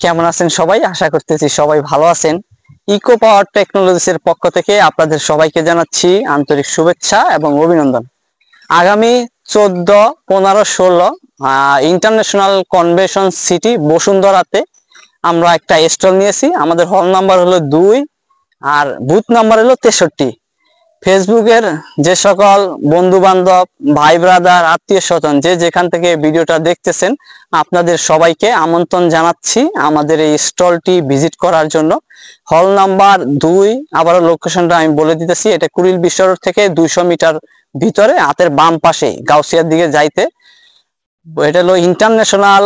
কেমন আছেন সবাই? আশা করতেছি সবাই ভালো আছেন। ইকো পাওয়ার টেকনোলজিস এর পক্ষ থেকে আপনাদের সবাইকে জানাচ্ছি আন্তরিক শুভেচ্ছা এবং অভিনন্দন। আগামী 14, 15, 16 ইন্টারন্যাশনাল কনভেনশন সিটি বসুন্ধরাতে আমরা একটা স্টল নিয়েছি। আমাদের হল নাম্বার হলো 2 আর বুথ নাম্বার হলো 63। ফেসবুকের যে সকল বন্ধু বান্ধব, ভাই ব্রাদার, আত্মীয় স্বজন যে যেখান থেকে ভিডিওটা দেখতেছেন, আপনাদের সবাইকে আমন্ত্রণ জানাচ্ছি আমাদের এই স্টলটি ভিজিট করার জন্য। হল নাম্বার 2, আবারও লোকেশনটা আমি বলে দিতেছি, এটা কুড়িল বিশ্ব রোড থেকে 200 মিটার ভিতরে হাতের বাম পাশে গাউসিয়ার দিকে যাইতে। এটা হলো ইন্টারন্যাশনাল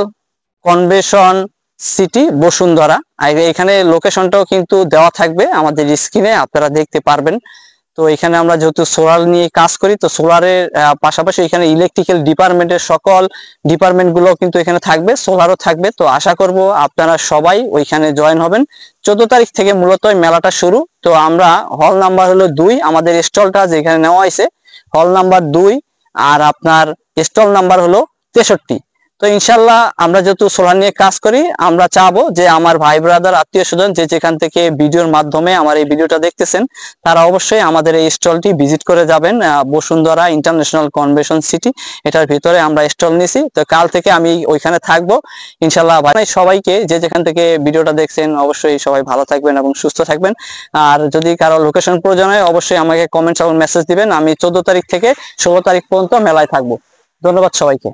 কনভেনশন সিটি বসুন্ধরা। আর এখানে লোকেশনটাও কিন্তু দেওয়া থাকবে আমাদের স্ক্রিনে, আপনারা দেখতে পারবেন। তো এখানে আমরা যেহেতু সোলার নিয়ে কাজ করি, তো সোলারের পাশাপাশি এখানে ইলেকট্রিক্যাল ডিপার্টমেন্টের সকল ডিপার্টমেন্ট গুলো কিন্তু এখানে থাকবে, সোলারও থাকবে। তো আশা করব আপনারা সবাই ওইখানে জয়েন হবেন। 14 তারিখ থেকে মূলত মেলাটা শুরু। তো আমরা হল নাম্বার হলো 2, আমাদের স্টলটা যেখানে নেওয়া হয়েছে হল নাম্বার 2, আর আপনার স্টল নাম্বার হলো 63। তো ইনশাল্লাহ আমরা যেহেতু সোলার নিয়ে কাজ করি, আমরা চাবো যে আমার ভাই ব্রাদার, আত্মীয় স্বজন যে যেখান থেকে ভিডিওর মাধ্যমে আমার এই ভিডিওটা দেখতেছেন, তারা অবশ্যই আমাদের এই স্টলটি ভিজিট করে যাবেন। বসুন্ধরা ইন্টারন্যাশনাল কনভেনশন সিটি, এটার ভিতরে আমরা স্টল নিছি। তো কাল থেকে আমি ওইখানে থাকবো ইনশাল্লাহ। ভাই সবাইকে যে যেখান থেকে ভিডিওটা দেখছেন, অবশ্যই সবাই ভালো থাকবেন এবং সুস্থ থাকবেন। আর যদি কারো লোকেশন প্রয়োজন হয়, অবশ্যই আমাকে কমেন্টস এবং মেসেজ দিবেন। আমি 14 তারিখ থেকে 16 তারিখ পর্যন্ত মেলায় থাকবো। ধন্যবাদ সবাইকে।